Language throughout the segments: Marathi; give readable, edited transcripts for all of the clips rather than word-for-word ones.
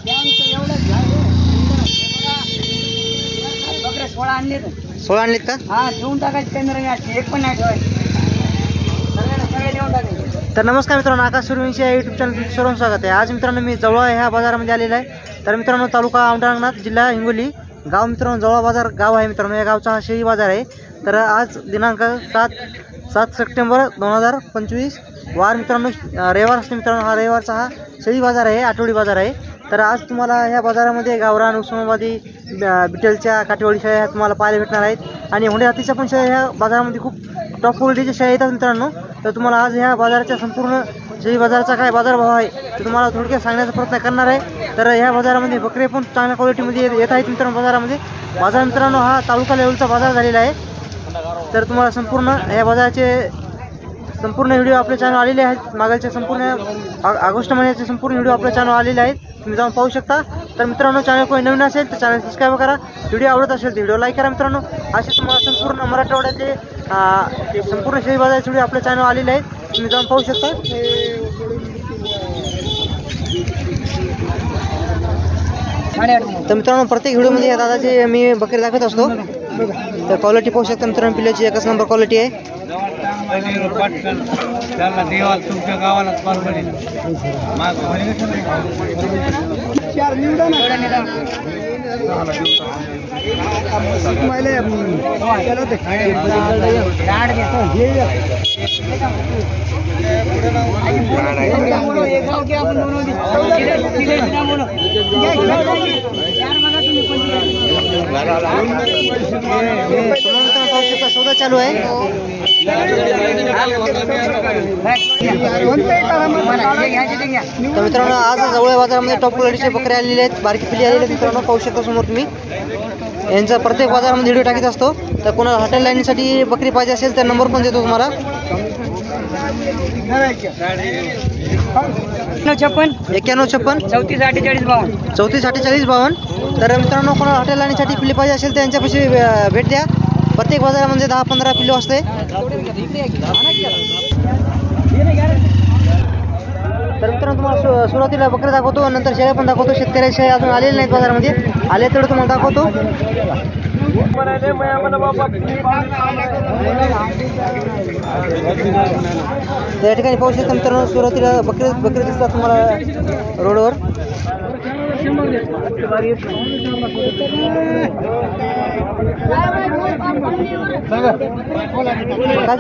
16 आणलीत का? हा ठेवून टाकायची केंद्र एक पण नाही ठेवायची. तर नमस्कार मित्रांनो, आकाश सूर्यवंशी या यूट्यूब चॅनल सर्वांचं स्वागत आहे. आज मित्रांनो मी जवळा ह्या बाजारामध्ये आलेला आहे. तर मित्रांनो तालुका औंढानागनाथ जिल्हा हिंगोली गाव मित्रांनो जवळा बाजार गाव आहे मित्रांनो. या गावचा हा शेळी बाजार आहे. तर आज दिनांक 7 सप्टेंबर 2025 वार मित्रांनो रविवार असते मित्रांनो. हा रविवारचा हा शेळी बाजार आहे, आठवडी बाजार आहे. तर आज तुम्हाला ह्या बाजारामध्ये गावरान उस्मानाबादी बिटेलच्या काठेवाडी शेळ्या ह्या तुम्हाला पाहायला भेटणार आहेत. आणि होंडे जातीच्या पण शेळ्या ह्या बाजारामध्ये खूप टॉप क्वालिटीच्या शेळ्या येतात मित्रांनो. तर तुम्हाला आज ह्या बाजाराच्या संपूर्ण शेळी बाजाराचा काय बाजारभाव आहे ते तुम्हाला थोडक्यात सांगण्याचा प्रयत्न करणार आहे. तर ह्या बाजारामध्ये बकरे पण चांगल्या क्वालिटीमध्ये येत आहेत मित्रांनो. बाजार मित्रांनो हा तालुका लेवलचा बाजार झालेला आहे. तर तुम्हाला संपूर्ण ह्या बाजाराचे संपूर्ण व्हिडिओ आपल्या चॅनल आलेले आहेत. मागच्या संपूर्ण ऑगस्ट महिन्याचे संपूर्ण व्हिडिओ आपल्या चॅनल आलेले आहेत, तुम्ही जाऊन पाहू शकता. तर मित्रांनो चॅनल कोणी नवीन असेल तर चॅनल सबस्क्राईब करा. व्हिडिओ आवडत असेल तर व्हिडिओ लाईक करा मित्रांनो. असे तुम्हाला संपूर्ण मराठवाड्याचे संपूर्ण शेळी बाजाराचे व्हिडिओ आपल्या चॅनल आलेले आहेत, तुम्ही जाऊन पाहू शकता. तर मित्रांनो प्रत्येक व्हिडिओमध्ये या दादाचे मी बकरी दाखवत असतो. तर क्वालिटी पाहू शकता मित्रांनो, पिल्याची एकच नंबर क्वालिटी आहे. तुमच्या गावाला सौदा चालू आहे. तर मित्रांनो आज जवळ बाजारामध्ये टॉप क्वालिटीचे बकरे आलेले आहेत, बारकी पिल्ली आलेली आहेत मित्रांनो. पाहू शकता समोर तुम्ही. यांचा प्रत्येक बाजारामध्ये व्हिडिओ टाकीत असतो. तर कोणाला हॉटेल लाईनसाठी बकरी पाहिजे असेल तर नंबर पण देतो तुम्हाला. 91 56 34 48 52 34 48 52. तर मित्रांनो कोणाला हॉटेल लाईनसाठी पिल्ली पाहिजे असेल तर यांच्यापाशी भेट द्या. प्रत्येक बाजारामध्ये 10-15 पिल्लो असते. तर मित्रांनो तुम्हाला सुरुवातीला बकरे दाखवतो, नंतर शेळ्या पण दाखवतो. शेतकऱ्याच्या शेळ्या अजून आलेल्या नाहीत बाजारामध्ये, आले तेवढं तुम्हाला दाखवतो. त्या ठिकाणी पाहू शकता मित्रांनो सुरुवातीला बकरे दिसतात तुम्हाला रोडवर. काय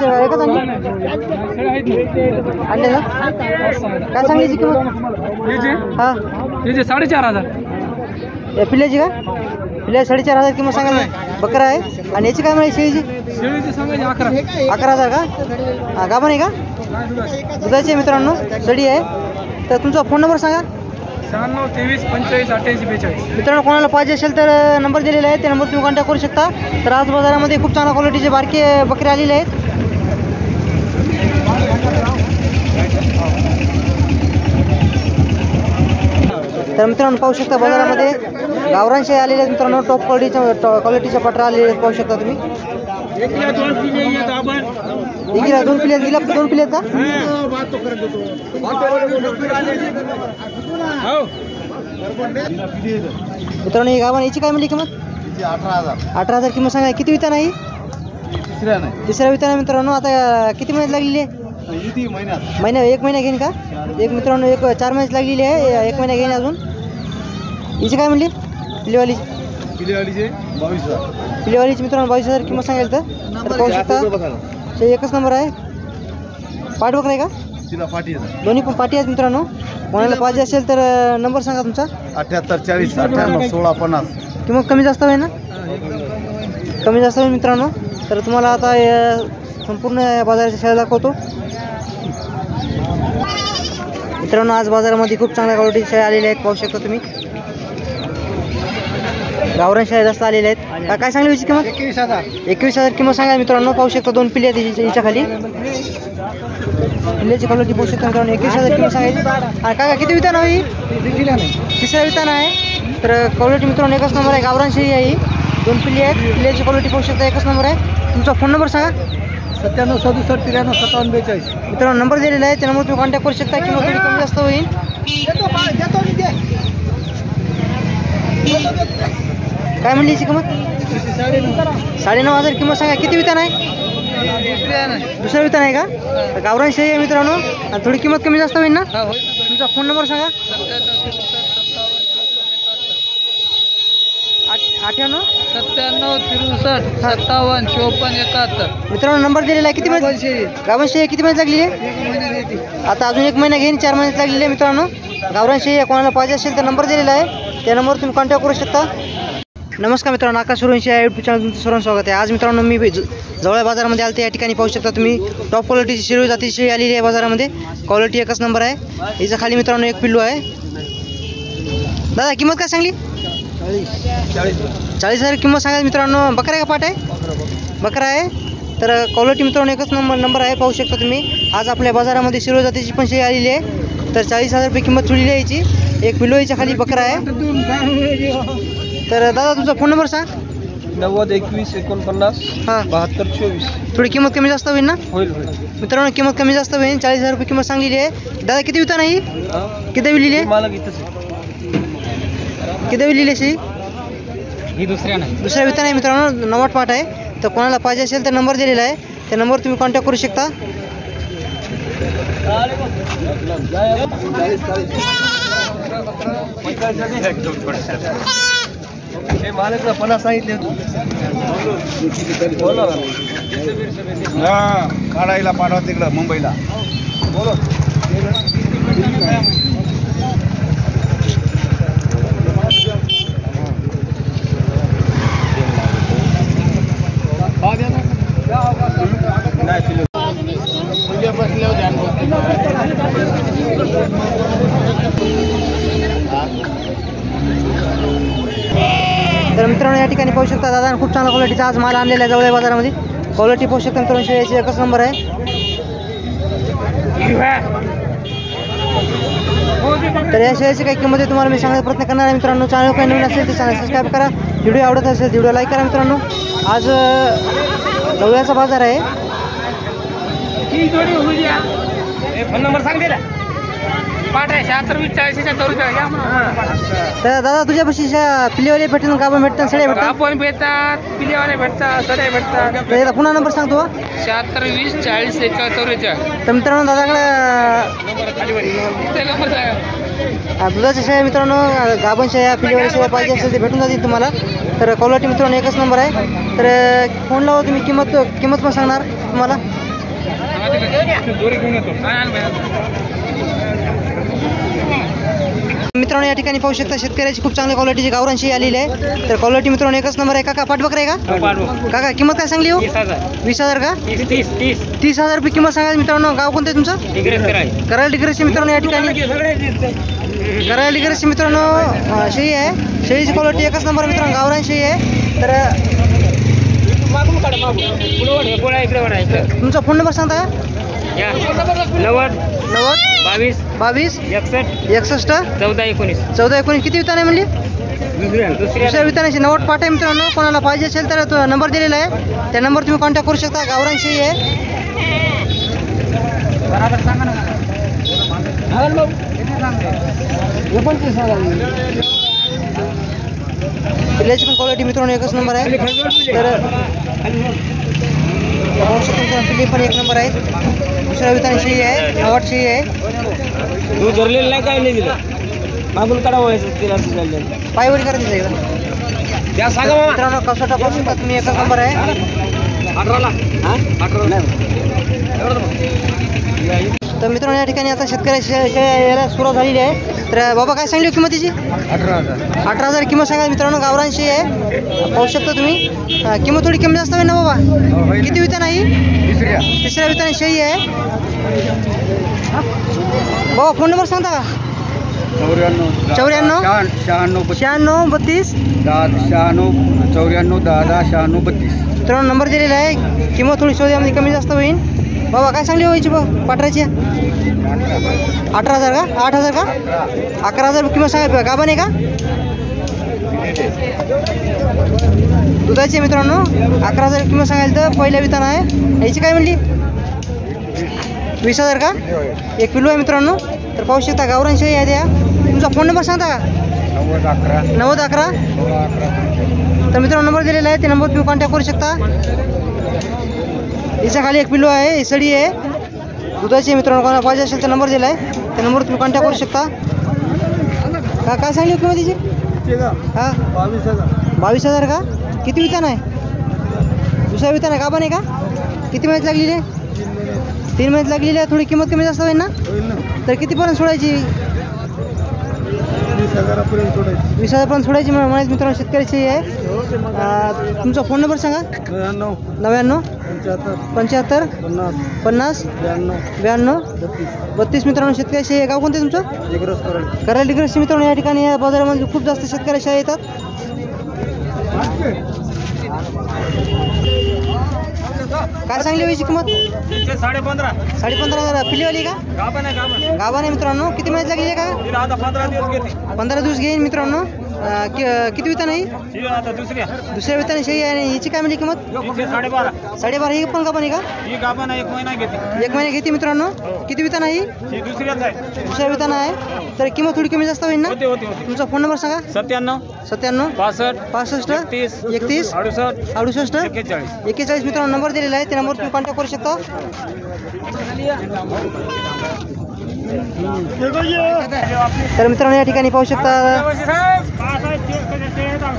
आणले ना, काय सांगायची किंमत? हा 4,500 पिल्याची का? पिल्या 4,500 किंमत सांगायला. बकरा आहे. आणि याची काय म्हणाली शेळीची? 11,000 का? हा गाभण आहे का? दुधाची आहे मित्रांनो, सडी आहे. तर तुमचा फोन नंबर सांगा. 96 23 45 88 42. मित्रांनो कोणाला पाहिजे असेल तर नंबर दिलेला आहे, त्या नंबर तुम्ही कॉन्टॅक्ट करू शकता. तर आज बाजारामध्ये खूप चांगल्या क्वालिटीचे बारके बकरे आलेले आहेत. तर मित्रांनो पाहू शकता बाजारामध्ये गावरान शेळ्या आलेले आहेत मित्रांनो. टॉप क्वालिटीच्या पटरा आलेले आहेत, पाहू शकता तुम्ही. एकीला 2 पिले आहेत. 2 पिले आहेत का? मित्रांनो ही गावान याची काय म्हणली किंमत? 18,000 किंमत सांगा. किती वितान आहे? तिसऱ्या वितान आहे मित्रांनो. आता किती महिन्यात लागलेली आहे? एक महिना घेईन का? एक मित्रांनो 4 महिन्यात लागलेली आहे, 1 महिना घेईन अजून. हिची काय म्हणली? पिलेवालीची मित्रांनो 22,000 किंमत सांगेल. तर पाहू शकता एकच नंबर आहे. पाठ बकरा आहे का? दोन्ही पण पाठी आहेत मित्रांनो. कोणाला पाहिजे असेल तर नंबर सांगा तुमचा. 78 40 98 16 50. किंमत कमी जास्त होईल ना? कमी जास्त होईल मित्रांनो. तर तुम्हाला आता संपूर्ण बाजाराच्या शेळ्या दाखवतो मित्रांनो. आज बाजारामध्ये खूप चांगल्या क्वालिटीच्या शेळ्या आलेल्या आहेत, पाहू शकता तुम्ही. गावरान शेळ्या जास्त आलेल्या आहेत. काय सांगली याची किंमत? 21,000 किंमत सांगा मित्रांनो. पाहू शकता 2 पिल्ले आहेत हिच्या खाली. पिल्ल्याची क्वालिटी पाहू शकता मित्रांनो. 21,000 किंमत सांगायची. हा काय किती वितान आहे? तिसऱ्या वितान आहे. तर क्वालिटी मित्रांनो एकच नंबर आहे. गावरान शेळी आहे. 2 पिल्ले आहेत. पिल्ल्याची क्वालिटी पाहू शकता एकच नंबर आहे. तुमचा फोन नंबर सांगा. 97 67 93 57 42. मित्रांनो नंबर दिलेला आहे, त्या नंबर तुम्ही कॉन्टॅक्ट करू शकता. किंवा थोडी कमी जास्त होईल. काय म्हणली याची किंमत? 9,500 किंमत सांगा. किती वितान आहे? दुसरा वितान आहे का? तर गावरान शेळी आहे मित्रांनो. आणि थोडी किंमत कमी जास्त होईल ना? तुमचा फोन नंबर सांगा. 98 97 63 57 54 71. मित्रांनो नंबर दिलेला आहे. किती महिने गावरान शेळी किती महिन्यात लागली आहे? आता अजून 1 महिना घेईन, 4 महिन्यात लागलेली आहे मित्रांनो. गावरान शेळी कोणाला पाहिजे असेल तर नंबर दिलेला आहे, त्या नंबरवर तुम्ही कॉन्टॅक्ट करू शकता. नमस्कार मित्रांनो, आकाश सूर्यवंशी या यूट्यूब चॅनल तुमचं सर्वांचं स्वागत आहे. आज मित्रांनो मी जवळ बाजारामध्ये आलते. या ठिकाणी पाहू शकता तुम्ही टॉप क्वालिटीची शेळी जातीची शेळी आलेली आहे बाजारामध्ये. क्वालिटी एकच नंबर आहे. हिच्या खाली मित्रांनो एक पिल्लू आहे. दादा किंमत काय सांगली? 40,000 किंमत सांगायची मित्रांनो. बकरा आहे का पाट आहे? बकरा आहे. तर क्वालिटी मित्रांनो एकच नंबर आहे. पाहू शकता तुम्ही आज आपल्या बाजारामध्ये शिरो जातीची पण शेळी आलेली आहे. तर 40,000 रुपये किंमत ठेवलेली आहे याची. एक पिल्लू याच्या खाली बकरा आहे. तर दादा तुमचा फोन नंबर सांग. 90 21 49 हां 72 24. थोडी किंमत कमी जास्त होईल ना होईल. मित्रांनो? किंमत कमी जास्त होईल. 40,000 रुपये किंमत सांगलेली आहे. दादा किती विता नाही? किती विलेली आहे? मला घेतच किती विलेली अशी? ही दुसऱ्या नाही. दुसऱ्या विता नाही मित्रांनो. 90 पाट आहे. तर कोणाला पाहिजे असेल तर नंबर दिलेला आहे, त्या नंबरवर तुम्ही कॉन्टॅक्ट करू शकता. हे मालकला 50 सांगितले काढायला पाठवा तिकडं मुंबईला. बोलो तर मित्रांनो या ठिकाणी पाहू शकता दादा खूप चांगला क्वालिटीचा आज माल आणलेला आहे जवळ बाजारामध्ये. क्वालिटी पाहू शकता मित्रांनो. शेळीची एकच नंबर आहे. तर या शेळीची काही किंमत आहे तुम्हाला मी सांगण्याचा प्रयत्न करणार आहे मित्रांनो. चॅनल काही नवीन असेल तर चॅनल सबस्क्राईब करा. व्हिडिओ आवडत असेल व्हिडिओ लाईक करा मित्रांनो. आज जवळचा बाजार आहे. फोन नंबर सांग दे. पाठ आहे 76 40 तर दादा तुझ्यापाशी पिलेवाले भेटतात, गाभण भेटतात, सड्या भेटतात? आपण भेटतात, पिलेवाले भेटतात, सड्या भेटतात. तर एकदा पुन्हा नंबर सांगतो. 76 20 40 41 44. तर मित्रांनो दादाकडे दुधाच्या शेळ्या मित्रांनो, गाभण शेळ्या, पिलेवाले शेळ्या पाहिजे असेल ते भेटून जातील तुम्हाला. तर क्वालिटी मित्रांनो एकच नंबर आहे. तर फोन लावा तुम्ही. किंमत पण सांगणार तुम्हाला. मित्रांनो या ठिकाणी पाहू शकता शेतकऱ्याची खूप चांगल्या क्वालिटीची गावरान शेळी आलेली आहे. तर क्वालिटी मित्रांनो एकच नंबर आहे. काका पाठबकरा आहे का? काका किंमत काय सांगली हो? 20,000 का? 30,000 रुपये किंमत सांगायची मित्रांनो. गाव कोणतं आहे तुमचं? करायला डिग्रेसची मित्रांनो. या ठिकाणी करायला डिग्रेसची मित्रांनो शेळी आहे. शेळीची क्वालिटी एकच नंबर मित्रांनो. गावरान शेळी आहे. तर तुमचा फोन नंबर सांगता का? 90 22 22 61 14 19. 14 19. किती वितान आहे म्हणली? दुसऱ्या वितानाची 90 पाठ आहे मित्रांनो. कोणाला पाहिजे असेल तर तो नंबर दिलेला आहे, त्या नंबर तुम्ही कॉन्टॅक्ट करू शकता. गावरान शेळी आहे. पिल्ल्याची पण क्वालिटी मित्रांनो एकच नंबर आहे. तर पिल्ली पण एक नंबर आहे. दुसऱ्या विताने शेळी आहे. 90 शेळी आहे. तू धरलेलं नाही काय नाही दिलं मागून काढावायचं तिला पायवरी करायचं एकदा मित्रांनो. कसोटा पाहू शकता तुम्ही एकच नंबर आहे. 18ला तर मित्रांनो या ठिकाणी आता शेतकऱ्याची यायला सुरुवात झालेली आहे. तर बाबा काय सांगली किंमतीची? 18,000 किंमत सांगा मित्रांनो. गावरान शेळी आहे. पाहू शकता तुम्ही. किंमत थोडी कमी जास्त होईल ना बाबा? किती वितान आहे? तिसऱ्या विताने शेळी आहे. बाबा फोन नंबर सांगता का? 94 94 96 96 32 96 94 10 96 32. मित्रांनो नंबर दिलेला आहे. किंमत थोडी शोधामध्ये कमी जास्त होईल. बाबा काय सांगली व्हायची पाठराची? 18,000 का? 8,000 का? 11,000 रुपये किंमत सांगा. गाभण आहे का? दुधाची मित्रांनो. 11,000 किंमत सांगायला तर पहिल्या वितान आहे. याची काय म्हणली? 20,000 का? एक पिल्लू आहे मित्रांनो. तर पाहू शकता गावरान शेळी आहे. द्या तुमचा फोन नंबर सांगता का? 90 11 90 11 तर मित्रांनो नंबर दिलेला आहे, ते नंबर तुम्ही कॉन्टॅक्ट करू शकता. हिच्या खाली एक पिल्लू आहे, सडी आहे, दुधाची आहे. मित्रांनो कोणाला पाहिजे असेल तर नंबर दिला आहे, त्या नंबर तुम्ही कॉन्टॅक्ट करू शकता. काय सांगली किंमत तिची? हां 22,000 का? किती वितान आहे? दुसरा वितान आहे का? पण आहे का? किती महिन्यात लागलेली आहे? 3 महिन्यात लागलेली आहे. थोडी किंमत कमी जास्त होईल ना? तर कितीपर्यंत सोडायची? 20,000पर्यंत सोडायची म्हणायचं. मित्रांनो शेतकऱ्याची आहे. तुमचा फोन नंबर सांगा. 99 75 50 92 32. मित्रांनो शेतकऱ्याशी गाव कोणते तुमचं? करायला डिग्रसची. मित्रांनो या ठिकाणी या बाजारामध्ये खूप जास्त शेतकऱ्याशी येतात. काय सांगली व्हायची किंमत? 15,500. पिल्लीवाली का? गाभा नाही. मित्रांनो किती महिन्यात लागली आहे का? 15 दिवस घेईन. मित्रांनो किती वितान आहे? दुसऱ्या विताने शेळी आहे. हिची काय म्हणली किंमत? 12.5. ही पण गाभा नाही का? 1 महिना घेते. मित्रांनो किती वितान आहे? दुसऱ्या वितान आहे. तर किंमत थोडी कमी जास्त होईल ना? तुमचा फोन नंबर सांगा. 97 65 31 68 41. मित्रांनो नंबर दिलेला आहे, त्या नंबर तुम्ही कॉन्टॅक्ट करू शकता. तर मित्रांनो या ठिकाणी पाहू शकता.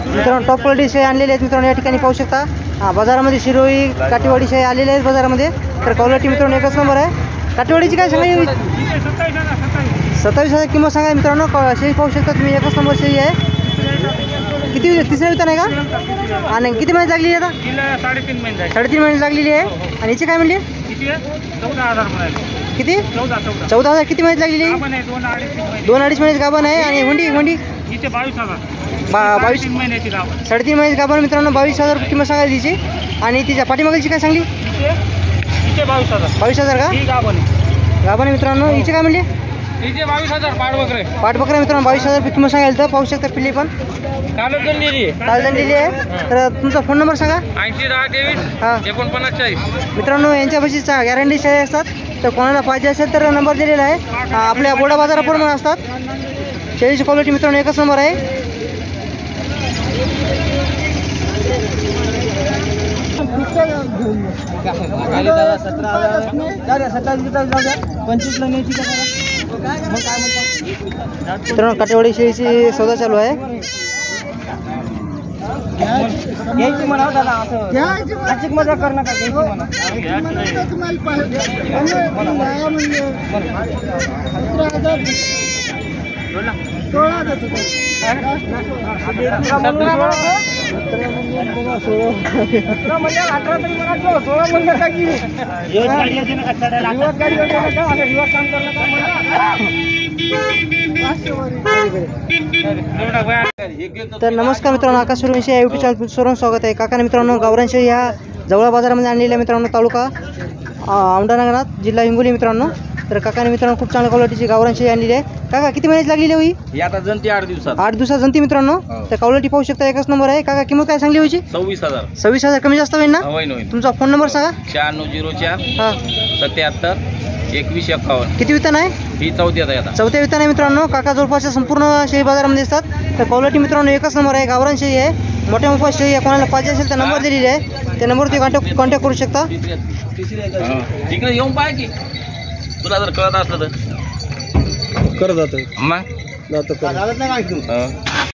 मित्रांनो टॉप क्वालिटी शेळी आणलेले आहेत. मित्रांनो या ठिकाणी पाहू शकता. बाजारामध्ये शिरोई काठीवाडी शेळी आलेले आहेत बाजारामध्ये. तर क्वालिटी मित्रांनो एकच नंबर आहे. काठीवाडीची काय सांगायची? 27,000 किंमत सांगा. मित्रांनो शेळी पाहू शकता तुम्ही, एकच नंबर शेळी आहे. किती तिसऱ्या वितान आहे का? आणि किती महिन्यात लागलेली आहे आता? 3.5 महिने लागलेली आहे. आणि हिची काय म्हणली? किती? 14,000. किती महिन्यात लागलेली? 2-2.5 महिन्याची गाभण आहे. आणि हुंडी 22 महिन्याची 3.5 महिन्याची गाभण. मित्रांनो 22,000 किंमत सांगायची तिची. आणि तिच्या पाठीमागची काय सांगली? 22,000 का? गाभण. मित्रांनो हिची काय म्हणली? 22,000 पाठबकरा. मित्रांनो 22,000 रुपये किंमत सांगायला. तर पाहू शकता पिल्ली पण काल दिली आहे. तर तुमचा फोन नंबर सांगा. 80 हां 49. मित्रांनो यांच्यापाशी गॅरंटी शेळी असतात. तर कोणाला पाहिजे असेल तर नंबर दिलेला आहे. आपल्या बोडा बाजारापूर्ण असतात. शेळीची क्वालिटी मित्रांनो एकच नंबर आहे. मित्रांनो काटेवाडी शेळीची सौदा चालू आहे. मजा करणं का तर नमस्कार मित्रांनो, आकाश सूर्यवंशी या यूट्यूब चॅनल सर्वांचं स्वागत आहे. काका मित्रांनो गावरान शेळी ह्या जवळ बाजारामध्ये आणलेल्या मित्रांनो, तालुका औंढा जिल्हा हिंगोली. मित्रांनो तर काकाने मित्रांनो खूप चांगल्या क्वालिटीची गावरान शेळी आणलेली आहे. काका किती महिन्याची लागलेली होई? आता जंती 8 दिवसात. 8 दिवसात जंती. मित्रांनो तर क्वालिटी पाहू शकता एकच नंबर आहे. काका किंमत काय सांगली होती? 26,000. कमी जास्त होईल ना? तुमचा फोन नंबर सांगा. 9604 हां 77 21 51. किती वितान आहे? ही 4थ्यात आहे. आता 4थ्या वितान आहे. मित्रांनो काका जवळपासच्या संपूर्ण शेळी बाजारामध्ये असतात. तर क्वालिटी मित्रांनो एकच नंबर आहे. गावरान शेळी आहे, मोठ्या मोठ्या शेळी आहे. कोणाला पाहिजे असेल तर नंबर दिलेली आहे, त्या नंबर तुम्ही कॉन्टॅक्ट करू शकता. तिकडे येऊन पाय की तुला जर कळत असलं तर कर जातो मग जातो.